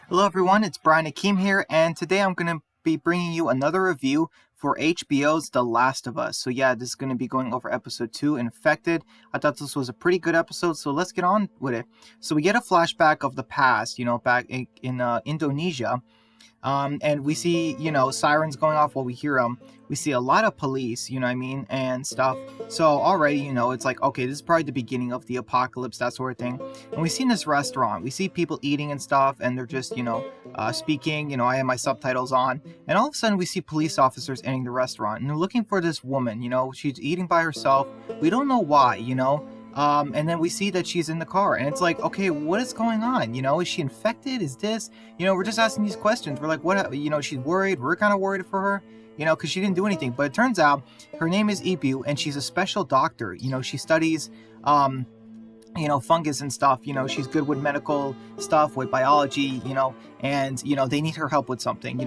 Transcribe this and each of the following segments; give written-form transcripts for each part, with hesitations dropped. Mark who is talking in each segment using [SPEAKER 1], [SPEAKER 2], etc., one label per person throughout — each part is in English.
[SPEAKER 1] Hello everyone, it's Brian Akeem here, and today I'm going to be bringing you another review for HBO's The Last of Us. So yeah, this is going to be going over episode 2, Infected. I thought this was a pretty good episode, so let's get on with it. So we get a flashback of the past, back in Indonesia. And we see, sirens going off while we hear them. We see a lot of police, you know what I mean, and stuff. So already, it's like, okay, this is probably the beginning of the apocalypse, that sort of thing. And we see in this restaurant, we see people eating and stuff, and they're just, speaking. I have my subtitles on. And all of a sudden, we see police officers entering the restaurant, and they're looking for this woman, she's eating by herself. We don't know why, and then we see that she's in the car, and it's like, okay, what is going on? Is she infected? Is this, we're just asking these questions. We're like, what, she's worried. We're kind of worried for her, because she didn't do anything. But it turns out her name is Ibu, and she's a special doctor. She studies, fungus and stuff. She's good with medical stuff, with biology, and, they need her help with something,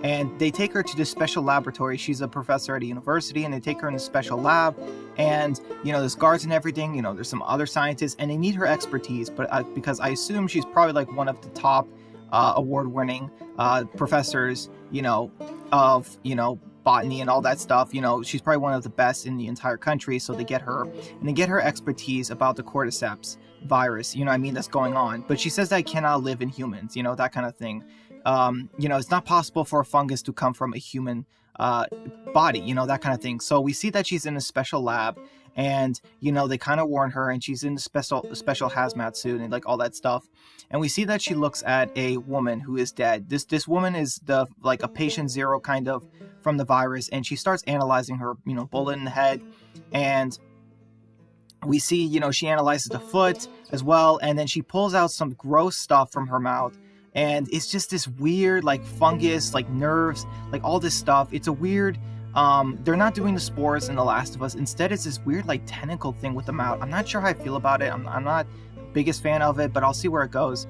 [SPEAKER 1] and they take her to this special laboratory. She's a professor at a university, and they take her in a special lab, and, there's guards and everything, there's some other scientists, and they need her expertise, but because I assume she's probably like one of the top award-winning professors, of, botany and all that stuff. She's probably one of the best in the entire country, so they get her, and they get her expertise about the cordyceps virus, that's going on. But she says that it cannot live in humans, that kind of thing. It's not possible for a fungus to come from a human body, that kind of thing. So we see that she's in a special lab, and they kind of warn her, and she's in a special hazmat suit and like all that stuff. And we see that she looks at a woman who is dead. This woman is like a patient zero kind of from the virus, and she starts analyzing her, bullet in the head. And we see, she analyzes the foot as well, and then she pulls out some gross stuff from her mouth, and it's just this weird like fungus, like nerves, like all this stuff. It's a weird, they're not doing the spores in The Last of Us. Instead, it's this weird like tentacle thing with the mouth. I'm not sure how I feel about it. I'm not biggest fan of it, but I'll see where it goes.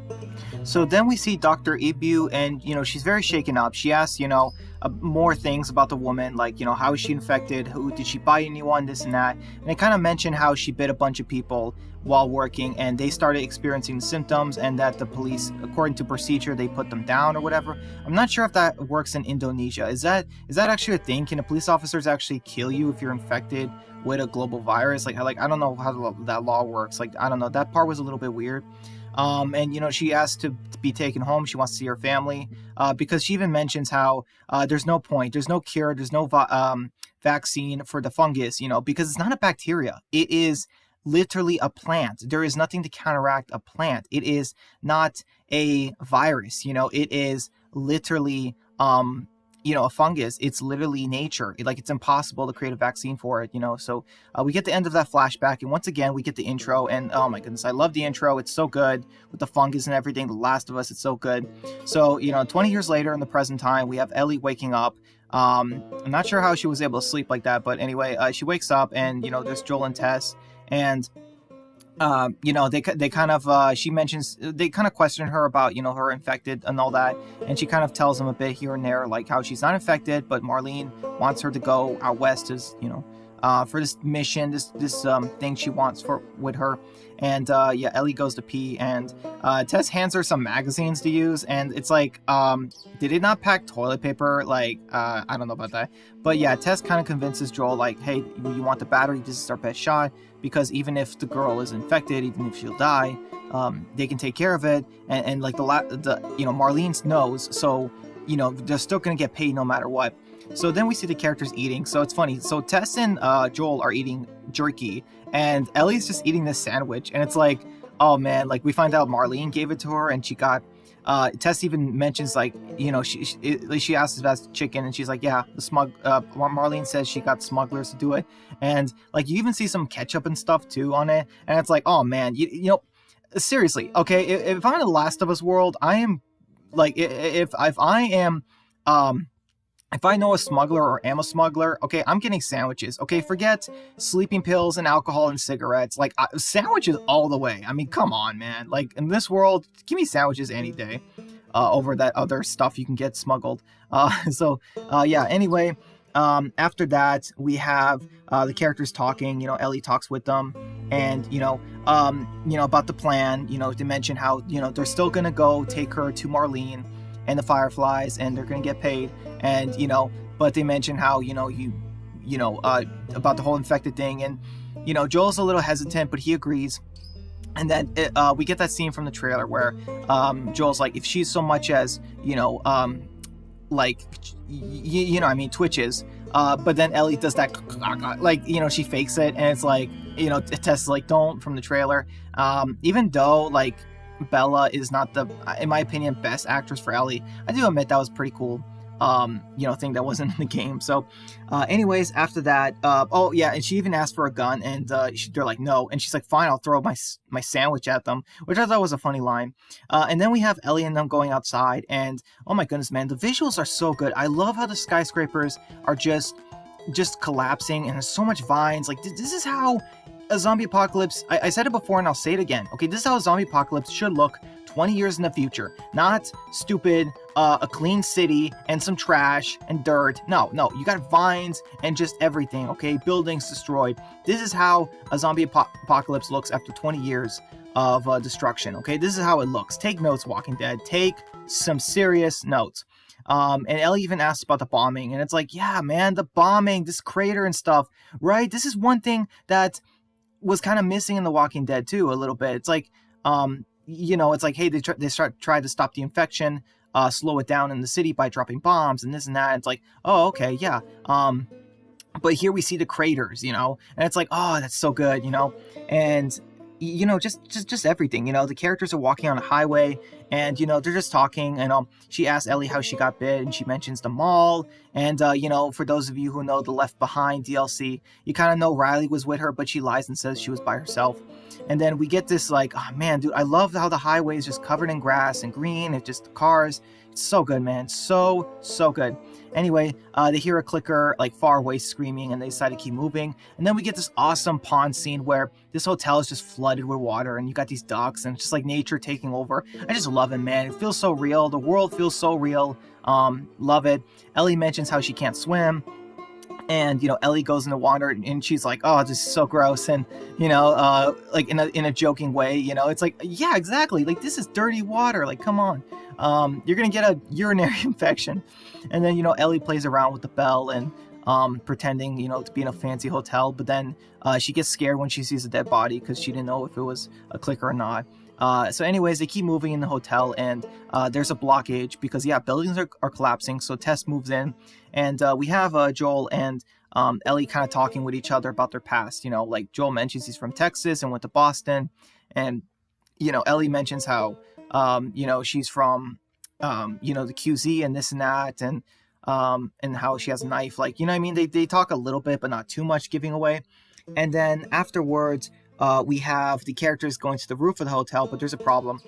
[SPEAKER 1] So then we see Dr. Ibu, and she's very shaken up. She asks more things about the woman, like how is she infected, who did she bite anyone, this and that. And they kind of mention how she bit a bunch of people while working, and they started experiencing symptoms, and that the police, according to procedure, they put them down or whatever. I'm not sure if that works in Indonesia. Is that actually a thing? Can the police officers actually kill you if you're infected with a global virus? Like I don't know how that law works. Like, I don't know. That part was a little bit weird. And she asked to be taken home. She wants to see her family, because she even mentions how there's no point, there's no cure, there's no vaccine for the fungus, because it's not a bacteria. It is literally a plant. There is nothing to counteract a plant. It is not a virus. It is literally a fungus. It's literally nature. It's impossible to create a vaccine for it, So we get the end of that flashback, and once again we get the intro, and oh my goodness, I love the intro. It's so good with the fungus and everything. The Last of Us, it's so good. So 20 years later, in the present time, we have Ellie waking up. I'm not sure how she was able to sleep like that, but anyway, she wakes up, and there's Joel and Tess, and they kind of she mentions, they kind of question her about her infected and all that, and she kind of tells them a bit here and there, like how she's not infected, but Marlene wants her to go out west as for this mission, this thing she wants with her. And Ellie goes to pee, and Tess hands her some magazines to use, and it's like, did it not pack toilet paper? Like, I don't know about that, but yeah, Tess kind of convinces Joel, like, hey, you want the battery? This is our best shot, because even if the girl is infected, even if she'll die, they can take care of it, and like Marlene knows, so they're still gonna get paid no matter what. So then we see the characters eating. So it's funny. So Tess and Joel are eating jerky, and Ellie's just eating this sandwich. And it's like, oh man, like we find out Marlene gave it to her, and she got. Tess even mentions, like, she asks if that's chicken, and she's like, yeah, Marlene says she got smugglers to do it, and like you even see some ketchup and stuff too on it, and it's like, oh man, seriously, okay, if I'm in the Last of Us world, I am like, if I am if I know a smuggler or am a smuggler, okay, I'm getting sandwiches. Okay, forget sleeping pills and alcohol and cigarettes. Like, sandwiches all the way. I mean, come on, man. Like, in this world, give me sandwiches any day over that other stuff you can get smuggled. Anyway, after that, we have the characters talking. Ellie talks with them, and about the plan. To mention how they're still gonna go take her to Marlene and the Fireflies, and they're gonna get paid, and but they mention how about the whole infected thing, and Joel's a little hesitant, but he agrees. And then we get that scene from the trailer where Joel's like, if she's so much as like twitches, but then Ellie does that she fakes it, and it's like Tess is like, don't, from the trailer. Even though like Bella is not the, in my opinion, best actress for Ellie, I do admit that was pretty cool thing that wasn't in the game. So anyways, after that, oh yeah, and she even asked for a gun, and they're like, no, and she's like, fine, I'll throw my sandwich at them, which I thought was a funny line. And then we have Ellie and them going outside, and oh my goodness, man, the visuals are so good. I love how the skyscrapers are just collapsing, and there's so much vines. Like, this is how a zombie apocalypse, I said it before and I'll say it again, okay, this is how a zombie apocalypse should look 20 years in the future. Not stupid, a clean city and some trash and dirt. No, you got vines and just everything, okay? Buildings destroyed. This is how a zombie apocalypse looks after 20 years of destruction, okay? This is how it looks. Take notes, Walking Dead. Take some serious notes. And Ellie even asks about the bombing, and it's like, yeah, man, the bombing, this crater and stuff, right? This is one thing that was kind of missing in The Walking Dead too, a little bit. It's like, it's like, hey, they tried to stop the infection, slow it down in the city by dropping bombs and this and that. It's like, oh, okay, yeah. But here we see the craters, and it's like, oh, that's so good, and just everything. The characters are walking on a highway, and they're just talking, and she asks Ellie how she got bit, and she mentions the mall, and for those of you who know the Left Behind DLC, you kind of know Riley was with her, but she lies and says she was by herself. And then we get this like, oh man, dude, I love how the highway is just covered in grass and green. It's just cars. It's so good, man. So good. Anyway, they hear a clicker like far away screaming, and they decide to keep moving. And then we get this awesome pond scene where this hotel is just flooded with water, and you got these ducks, and it's just like nature taking over. I just love it, man. It feels so real. The world feels so real. Love it. Ellie mentions how she can't swim. And Ellie goes in the water, and she's like, oh, this is so gross, and like in a joking way, it's like, yeah, exactly, like, this is dirty water, like, come on, you're gonna get a urinary infection. And then Ellie plays around with the bell and pretending to be in a fancy hotel, but then she gets scared when she sees a dead body because she didn't know if it was a clicker or not. So anyways, they keep moving in the hotel, and there's a blockage because, yeah, buildings are collapsing. So Tess moves in, and we have Joel and Ellie kind of talking with each other about their past. Like Joel mentions he's from Texas and went to Boston, and Ellie mentions how she's from the QZ and this and that, and how she has a knife. Like, I mean, they talk a little bit, but not too much giving away. And then afterwards, we have the characters going to the roof of the hotel, but there's a problem.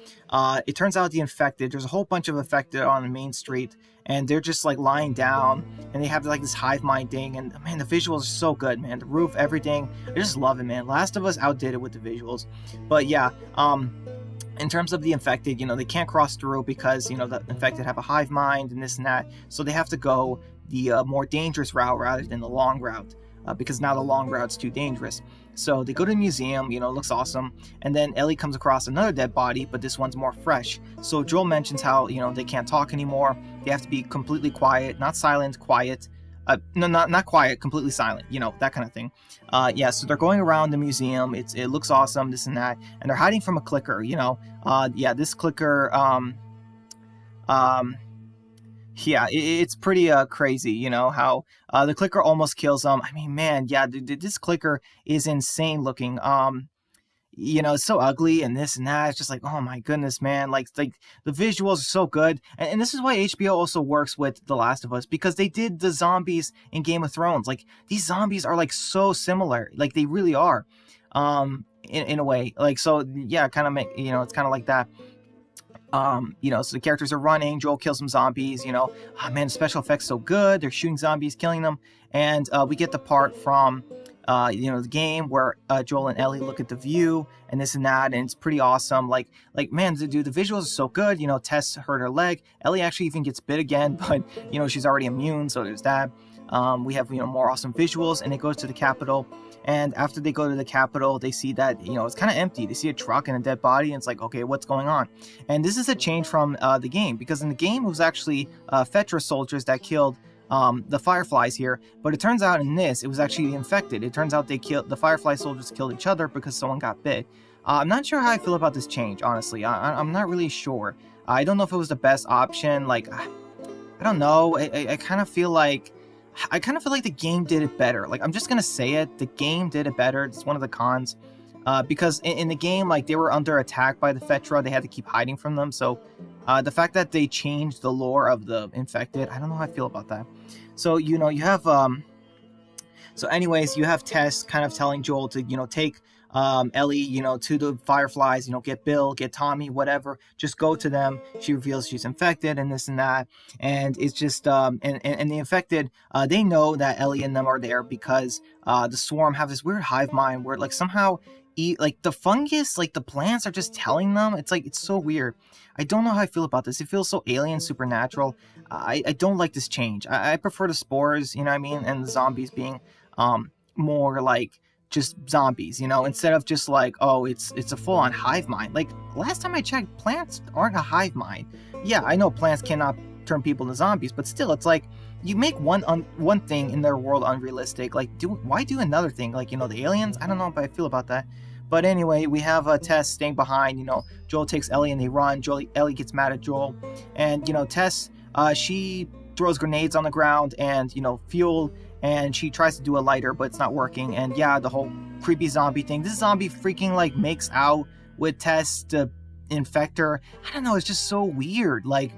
[SPEAKER 1] It turns out there's a whole bunch of infected on the main street, and they're just like lying down, and they have like this hive mind thing, and man, the visuals are so good, man. The roof, everything, I just love it, man. Last of Us outdid it with the visuals. But yeah, in terms of the infected, they can't cross through because the infected have a hive mind and this and that, so they have to go the more dangerous route rather than the long route, because now the long route's too dangerous. So they go to the museum, it looks awesome, and then Ellie comes across another dead body, but this one's more fresh. So Joel mentions how, they can't talk anymore, they have to be completely quiet, not silent, quiet, not quiet, completely silent, that kind of thing. Yeah, so they're going around the museum, it looks awesome, this and that, and they're hiding from a clicker, yeah, this clicker, yeah, it's pretty crazy, how the clicker almost kills them. I mean, man, yeah, this clicker is insane looking. It's so ugly and this and that. It's just like, oh my goodness, man. Like the visuals are so good. And this is why HBO also works with The Last of Us, because they did the zombies in Game of Thrones. Like, these zombies are like so similar. Like, they really are. In a way. Like, so yeah, kind of make, it's kind of like that. So the characters are running, Joel kills some zombies, oh man, special effects so good, they're shooting zombies, killing them, and we get the part from the game where Joel and Ellie look at the view and this and that, and it's pretty awesome. Like man, dude, the visuals are so good. Tess hurt her leg, Ellie actually even gets bit again, but she's already immune, so there's that. We have more awesome visuals, and it goes to the Capitol. And after they go to the Capitol, they see that it's kind of empty. They see a truck and a dead body, and it's like, okay, what's going on? And this is a change from the game, because in the game it was actually Fetra soldiers that killed the Fireflies here, but it turns out in this it was actually the infected. It turns out the Firefly soldiers killed each other because someone got bit. I'm not sure how I feel about this change, honestly. I'm not really sure. I don't know if it was the best option. Like, I don't know. I kind of feel like the game did it better. Like, I'm just gonna say it. The game did it better. It's one of the cons. Because in the game, like, they were under attack by the Fetra. They had to keep hiding from them. So the fact that they changed the lore of the infected, I don't know how I feel about that. So, you have so anyways, you have Tess kind of telling Joel to, take Ellie, to the Fireflies, get Bill, get Tommy, whatever, just go to them. She reveals she's infected and this and that. And it's just, and the infected, they know that Ellie and them are there because the swarm have this weird hive mind where, like, somehow like the fungus, like the plants are just telling them. It's like, it's so weird. I don't know how I feel about this. It feels so alien, supernatural. I don't like this change. I prefer the spores, you know what I mean, and the zombies being more like just zombies, instead of just like, oh, it's a full-on hive mind. Like, last time I checked, plants aren't a hive mind. Yeah, I know plants cannot turn people into zombies, but still, it's like, you make one thing in their world unrealistic. Like, why do another thing? Like, the aliens? I don't know how I feel about that. But anyway, we have Tess staying behind. Joel takes Ellie and they run. Ellie gets mad at Joel. And, Tess, she throws grenades on the ground and, fuel. And she tries to do a lighter, but it's not working. And yeah, the whole creepy zombie thing. This zombie freaking, like, makes out with Tess to infect her. I don't know. It's just so weird. Like,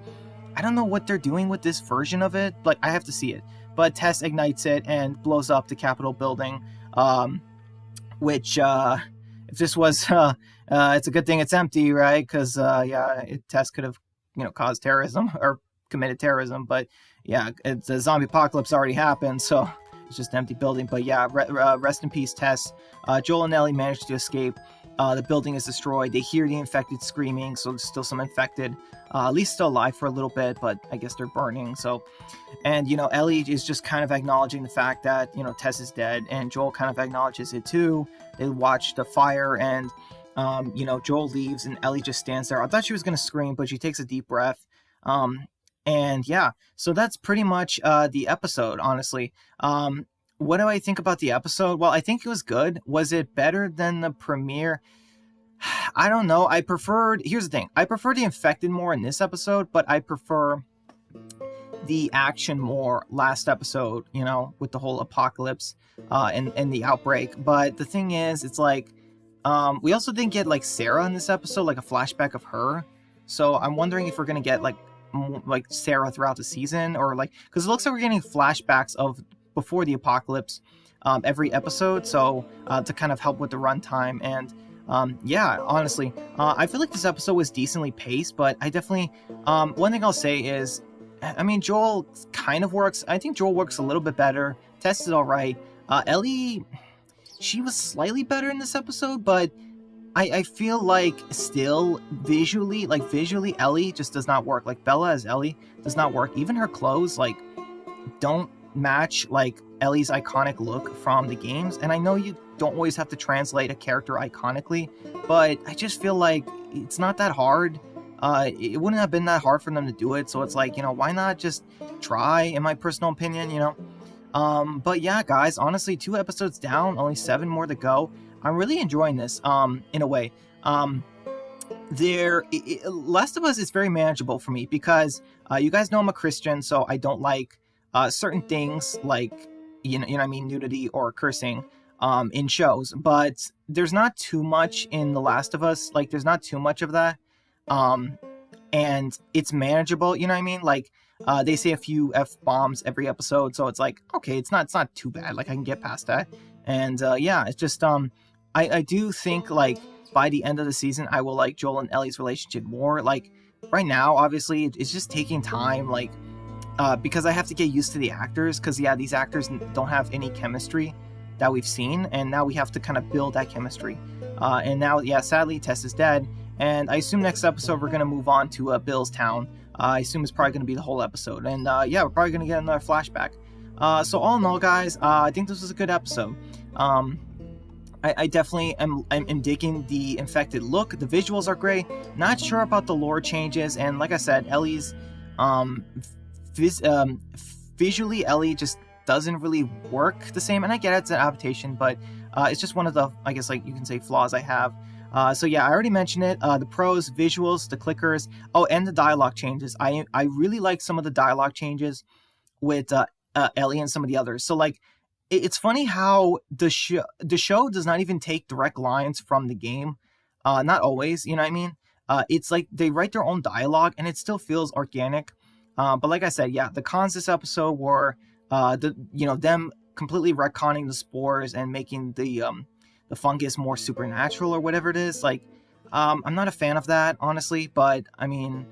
[SPEAKER 1] I don't know what they're doing with this version of it. Like, I have to see it. But Tess ignites it and blows up the Capitol building. Which, if this was, it's a good thing it's empty, right? Because, Tess could have, caused terrorism or committed terrorism. But yeah, the zombie apocalypse already happened, so it's just an empty building. But yeah, rest in peace, Tess. Joel and Ellie managed to escape. The building is destroyed. They hear the infected screaming, so there's still some infected, at least still alive for a little bit, but I guess they're burning. So, and Ellie is just kind of acknowledging the fact that Tess is dead, and Joel kind of acknowledges it too. They watch the fire, and Joel leaves, and Ellie just stands there. I thought she was gonna scream, but she takes a deep breath. And yeah, so that's pretty much the episode, honestly. What do I think about the episode? Well, I think it was good. Was it better than the premiere? I don't know. Here's the thing. I prefer the infected more in this episode, but I prefer the action more last episode, with the whole apocalypse and the outbreak. But the thing is, it's like, we also didn't get, like, Sarah in this episode, like a flashback of her. So I'm wondering if we're going to get, like Sarah throughout the season, or like, because it looks like we're getting flashbacks of before the apocalypse every episode, so to kind of help with the runtime. And yeah, honestly, I feel like this episode was decently paced, but I definitely one thing I'll say is, I mean, Joel kind of works. I think Joel works a little bit better. Tess is all right. Ellie, she was slightly better in this episode, but I feel like still visually, Ellie just does not work. Like, Bella as Ellie does not work. Even her clothes, like, don't match, like, Ellie's iconic look from the games. And I know you don't always have to translate a character iconically, but I just feel like it's not that hard. It wouldn't have been that hard for them to do it. So it's like, why not just try, in my personal opinion, But yeah, guys, honestly, 2 episodes down, only 7 more to go. I'm really enjoying this, in a way. Last of Us is very manageable for me because you guys know I'm a Christian, so I don't like certain things like, what I mean, nudity or cursing in shows. But there's not too much in The Last of Us. Like, there's not too much of that. And it's manageable, you know what I mean? Like, they say a few F-bombs every episode, so it's like, okay, it's not too bad. Like, I can get past that. And yeah, it's just I do think, like, by the end of the season, I will like Joel and Ellie's relationship more. Like, right now, obviously, it's just taking time, like, because I have to get used to the actors, because, yeah, these actors don't have any chemistry that we've seen, and now we have to kind of build that chemistry. And now, yeah, sadly, Tess is dead, and I assume next episode we're going to move on to Bill's town. I assume it's probably going to be the whole episode, and yeah, we're probably going to get another flashback. So all in all, guys, I think this was a good episode. Um, I definitely am digging the infected look. The visuals are great. Not sure about the lore changes, and like I said, Ellie's um, vis- um, visually, Ellie just doesn't really work the same. And I get it's an adaptation, but it's just one of the, I guess, like you can say, flaws I have. So yeah, I already mentioned it. The pros, visuals, the clickers. Oh, and the dialogue changes. I really like some of the dialogue changes with Ellie and some of the others. So like, it's funny how the show does not even take direct lines from the game. Not always, you know what I mean. It's like they write their own dialogue, and it still feels organic. But like I said, yeah, the cons this episode were them completely retconning the spores and making the fungus more supernatural or whatever it is. Like, I'm not a fan of that, honestly. But I mean,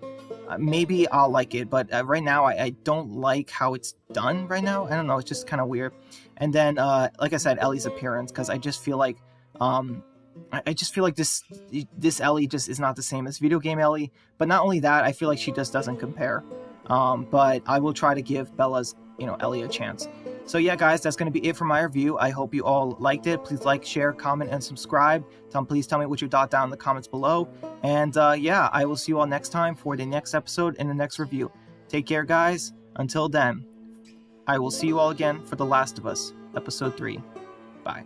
[SPEAKER 1] maybe I'll like it, but right now I don't like how it's done right now. I don't know, it's just kind of weird. And then, like I said, Ellie's appearance, because I just feel like, I just feel like this Ellie just is not the same as video game Ellie. But not only that, I feel like she just doesn't compare. But I will try to give Bella's, Ellie a chance. So yeah, guys, that's going to be it for my review. I hope you all liked it. Please like, share, comment, and subscribe. Please tell me what you thought down in the comments below. And yeah, I will see you all next time for the next episode and the next review. Take care, guys. Until then, I will see you all again for The Last of Us, Episode 3. Bye.